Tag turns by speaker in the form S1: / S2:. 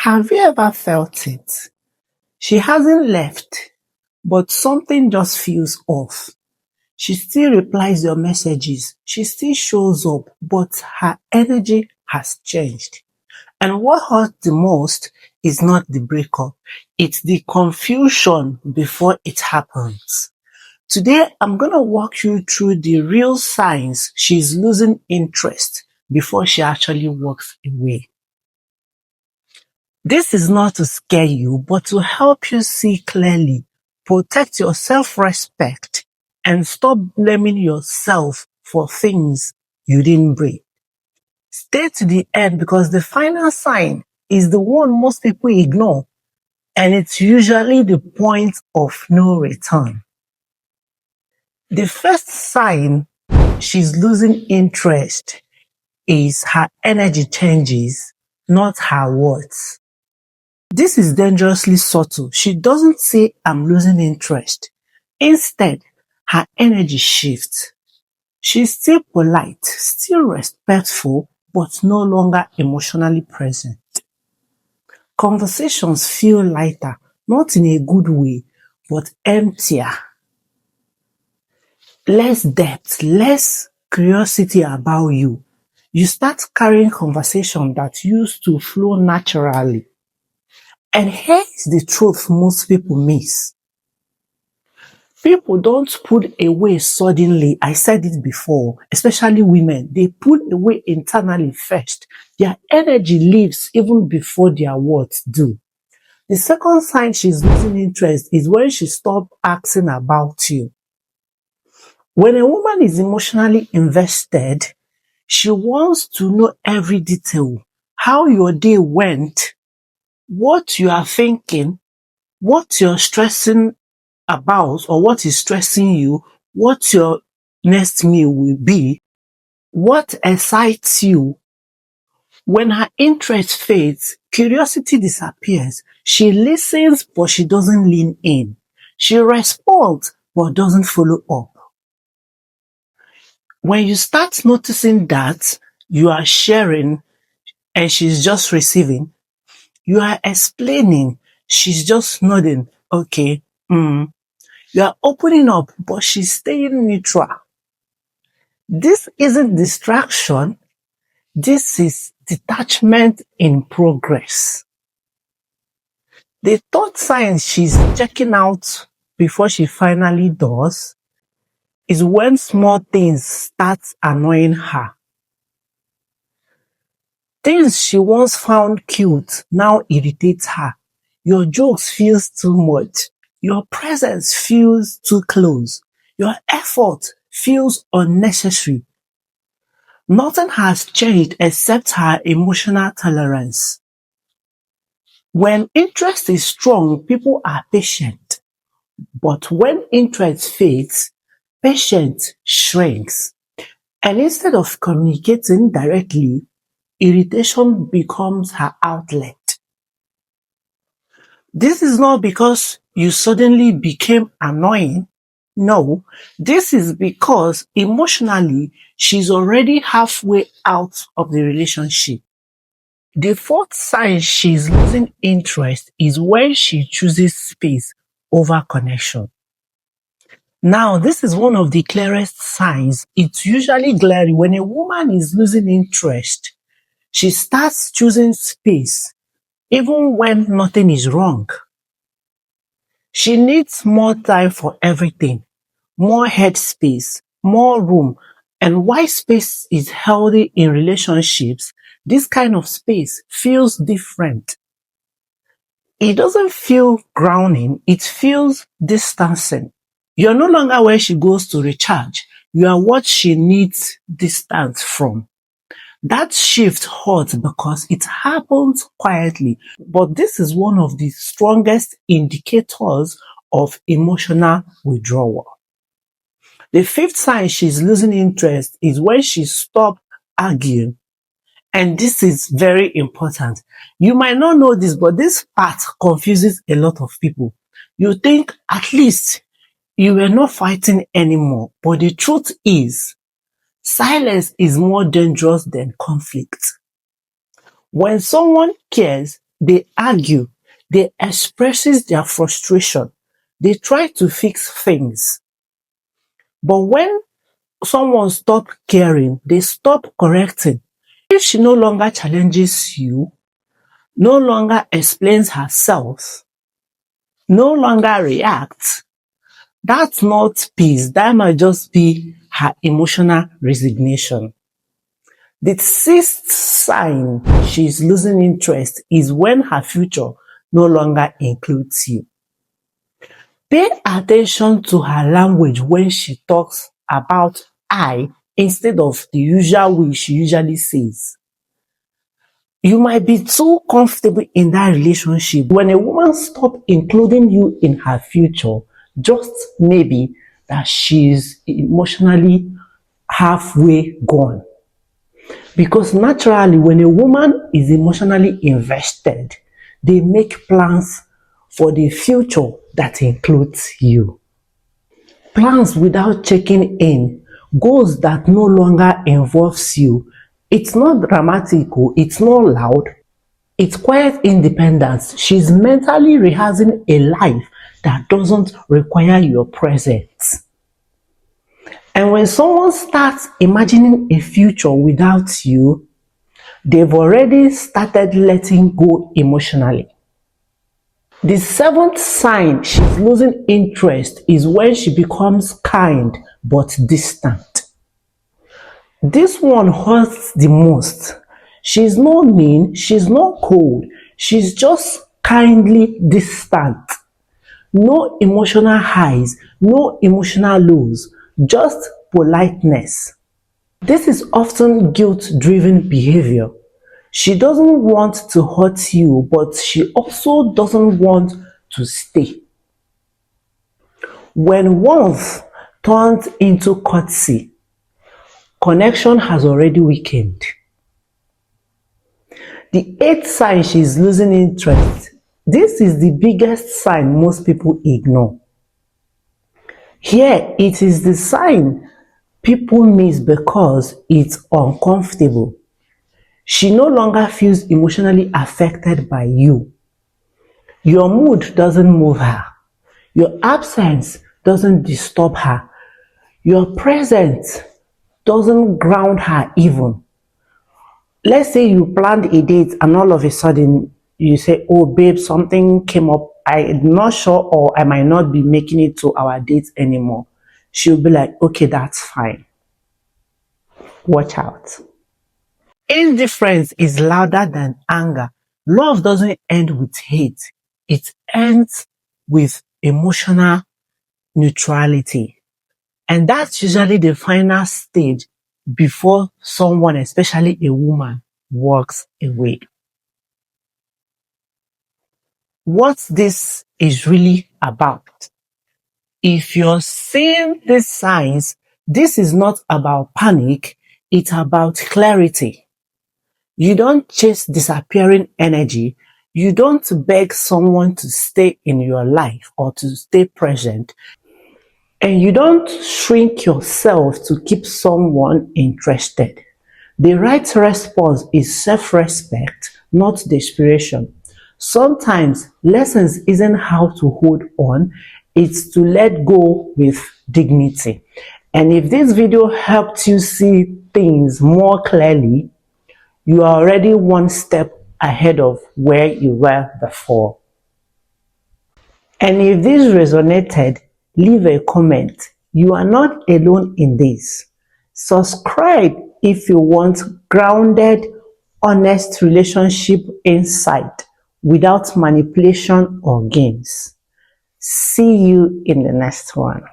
S1: Have you ever felt it? She hasn't left, but something just feels off. She still replies your messages. She still shows up, but her energy has changed. And what hurts the most is not the breakup. It's the confusion before it happens. Today, I'm going to walk you through the real signs she's losing interest before she actually walks away. This is not to scare you, but to help you see clearly, protect your self-respect, and stop blaming yourself for things you didn't break. Stay to the end because the final sign is the one most people ignore, and it's usually the point of no return. The first sign she's losing interest is her energy changes, not her words. This is dangerously subtle. She doesn't say, "I'm losing interest." Instead, her energy shifts. She's still polite, still respectful, but no longer emotionally present. Conversations feel lighter, not in a good way, but emptier. Less depth, less curiosity about you. You start carrying conversation that used to flow naturally. And here's the truth most people miss. People don't pull away suddenly. I said it before, especially women. They pull away internally first. Their energy leaves even before their words do. The second sign she's losing interest is when she stops asking about you. When a woman is emotionally invested, she wants to know every detail. How your day went, what you are thinking, what you're stressing about or what is stressing you, what your next meal will be, what excites you. When her interest fades, curiosity disappears. She listens, but she doesn't lean in. She responds, but doesn't follow up. When you start noticing that you are sharing and she's just receiving, you are explaining, she's just nodding, okay, you are opening up, but she's staying neutral. This isn't distraction. This is detachment in progress. The third sign she's checking out before she finally does is when small things start annoying her. Things she once found cute now irritates her. Your jokes feels too much. Your presence feels too close. Your effort feels unnecessary. Nothing has changed except her emotional tolerance. When interest is strong, people are patient. But when interest fades, patience shrinks. And instead of communicating directly, irritation becomes her outlet. This is not because you suddenly became annoying. No, this is because emotionally she's already halfway out of the relationship. The fourth sign she's losing interest is when she chooses space over connection. Now, this is one of the clearest signs. It's usually glaring when a woman is losing interest. She starts choosing space even when nothing is wrong. She needs more time for everything, more headspace, more room. And why space is healthy in relationships, this kind of space feels different. It doesn't feel grounding, it feels distancing. You're no longer where she goes to recharge. You are what she needs distance from. That shift hurts because it happens quietly, but this is one of the strongest indicators of emotional withdrawal. The fifth sign she's losing interest is when she stops arguing. And this is very important. You might not know this, but this part confuses a lot of people. You think at least you were not fighting anymore, but the truth is, silence is more dangerous than conflict. When someone cares, they argue, they expresses their frustration, they try to fix things. But when someone stop caring, they stop correcting. If she no longer challenges you, no longer explains herself, no longer reacts, that's not peace. That might just be her emotional resignation. The sixth sign she's losing interest is when her future no longer includes you. Pay attention to her language when she talks about I instead of the usual way she usually says. You might be too comfortable in that relationship. When a woman stops including you in her future, just maybe that she's emotionally halfway gone. Because naturally, when a woman is emotionally invested, they make plans for the future that includes you. Plans without checking in, goals that no longer involves you. It's not dramatic, it's not loud, it's quiet independence. She's mentally rehearsing a life that doesn't require your presence. And when someone starts imagining a future without you, they've already started letting go emotionally. The seventh sign she's losing interest is when she becomes kind but distant. This one hurts the most. She's not mean, she's not cold, she's just kindly distant. No emotional highs, no emotional lows, just politeness. This is often guilt-driven behavior. She doesn't want to hurt you, but she also doesn't want to stay. When warmth turns into courtesy, connection has already weakened. The eighth sign she's losing interest. This is the biggest sign most people ignore. Here, it is the sign people miss because it's uncomfortable. She no longer feels emotionally affected by you. Your mood doesn't move her. Your absence doesn't disturb her. Your presence doesn't ground her even. Let's say you planned a date and all of a sudden you say, oh babe, something came up. I'm not sure, or I might not be making it to our date anymore. She'll be like, okay, that's fine. Watch out. Indifference is louder than anger. Love doesn't end with hate. It ends with emotional neutrality. And that's usually the final stage before someone, especially a woman, walks away. What this is really about. If you're seeing these signs, this is not about panic, it's about clarity. You don't chase disappearing energy. You don't beg someone to stay in your life or to stay present. And you don't shrink yourself to keep someone interested. The right response is self-respect, not desperation. Sometimes lessons isn't how to hold on, it's to let go with dignity. And if this video helped you see things more clearly, you are already one step ahead of where you were before. And if this resonated, leave a comment. You are not alone in this. Subscribe if you want grounded, honest relationship insight without manipulation or games. See you in the next one.